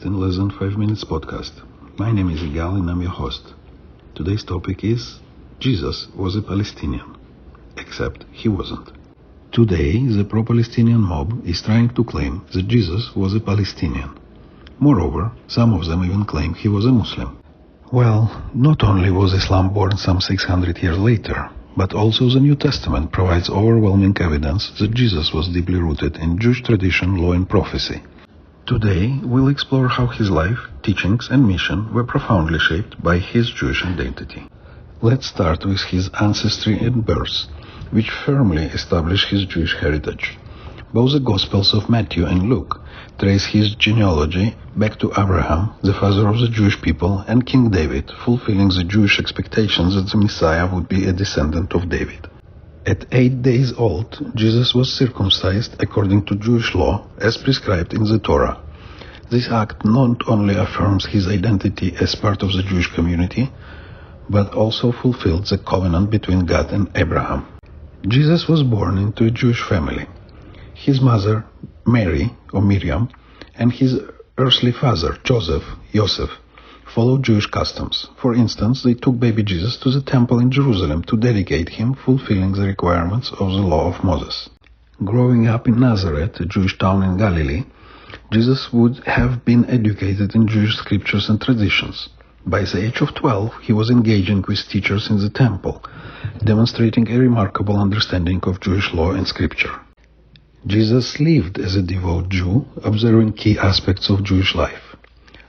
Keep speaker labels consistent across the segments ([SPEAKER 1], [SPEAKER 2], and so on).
[SPEAKER 1] East in Less Than 5 Minutes podcast. My name is Igal and I'm your host. Today's topic is Jesus was a Palestinian, except he wasn't. Today, the pro-Palestinian mob is trying to claim that Jesus was a Palestinian. Moreover, some of them even claim he was a Muslim. Well, not only was Islam born some 600 years later, but also the New Testament provides overwhelming evidence that Jesus was deeply rooted in Jewish tradition, law and prophecy. Today, we'll explore how his life, teachings and mission were profoundly shaped by his Jewish identity. Let's start with his ancestry and birth, which firmly establish his Jewish heritage. Both the Gospels of Matthew and Luke trace his genealogy back to Abraham, the father of the Jewish people, and King David, fulfilling the Jewish expectations that the Messiah would be a descendant of David. At 8 days old, Jesus was circumcised according to Jewish law as prescribed in the Torah. This act not only affirms his identity as part of the Jewish community, but also fulfilled the covenant between God and Abraham. Jesus was born into a Jewish family. His mother, Mary, or Miriam, and his earthly father, Joseph, followed Jewish customs. For instance, they took baby Jesus to the temple in Jerusalem to dedicate him, fulfilling the requirements of the law of Moses. Growing up in Nazareth, a Jewish town in Galilee, Jesus would have been educated in Jewish scriptures and traditions. By the age of 12, he was engaging with teachers in the temple, demonstrating a remarkable understanding of Jewish law and scripture. Jesus lived as a devout Jew, observing key aspects of Jewish life.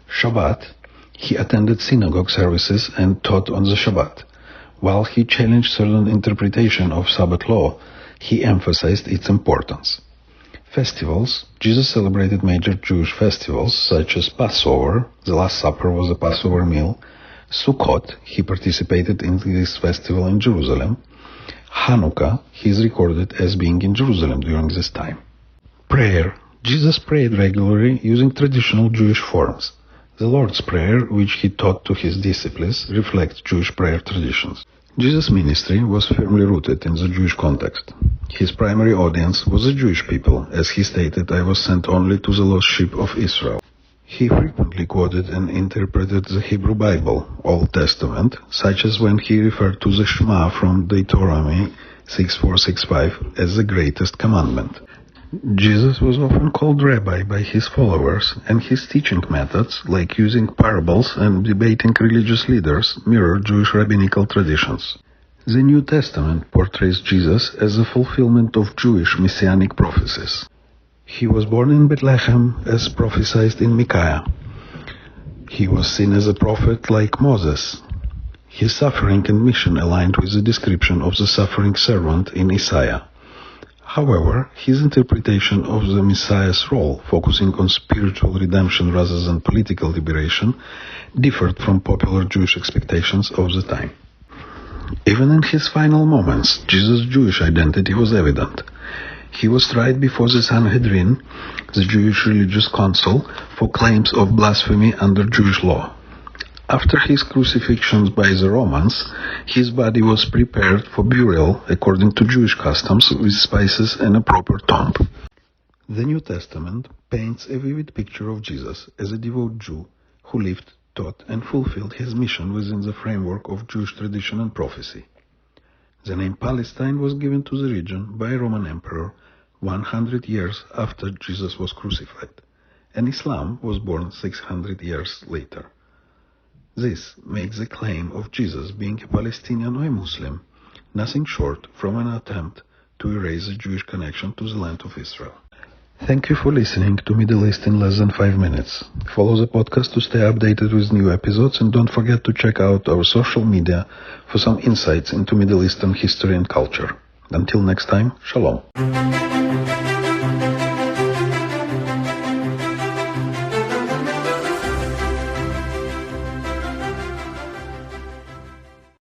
[SPEAKER 1] Shabbat, he attended synagogue services and taught on the Shabbat. While he challenged certain interpretation of Sabbath law, he emphasized its importance. Festivals, Jesus celebrated major Jewish festivals such as Passover, the Last Supper was a Passover meal. Sukkot, he participated in this festival in Jerusalem. Hanukkah, he is recorded as being in Jerusalem during this time. Prayer, Jesus prayed regularly using traditional Jewish forms. The Lord's Prayer, which he taught to his disciples, reflects Jewish prayer traditions. Jesus' ministry was firmly rooted in the Jewish context. His primary audience was the Jewish people, as he stated, "I was sent only to the lost sheep of Israel." He frequently quoted and interpreted the Hebrew Bible, Old Testament, such as when he referred to the Shema from Deuteronomy 6:4-6:5 as the greatest commandment. Jesus was often called rabbi by his followers, and his teaching methods, like using parables and debating religious leaders, mirror Jewish rabbinical traditions. The New Testament portrays Jesus as the fulfillment of Jewish messianic prophecies. He was born in Bethlehem as prophesied in Micaiah. He was seen as a prophet like Moses. His suffering and mission aligned with the description of the suffering servant in Isaiah. However, his interpretation of the Messiah's role, focusing on spiritual redemption rather than political liberation, differed from popular Jewish expectations of the time. Even in his final moments, Jesus' Jewish identity was evident. He was tried before the Sanhedrin, the Jewish religious council, for claims of blasphemy under Jewish law. After his crucifixion by the Romans, his body was prepared for burial according to Jewish customs with spices and a proper tomb. The New Testament paints a vivid picture of Jesus as a devout Jew who lived, taught, and fulfilled his mission within the framework of Jewish tradition and prophecy. The name Palestine was given to the region by a Roman emperor 100 years after Jesus was crucified, and Islam was born 600 years later. This makes the claim of Jesus being a Palestinian or a Muslim nothing short from an attempt to erase the Jewish connection to the land of Israel. Thank you for listening to Middle East in Less Than 5 Minutes. Follow the podcast to stay updated with new episodes, and don't forget to check out our social media for some insights into Middle Eastern history and culture. Until next time, Shalom.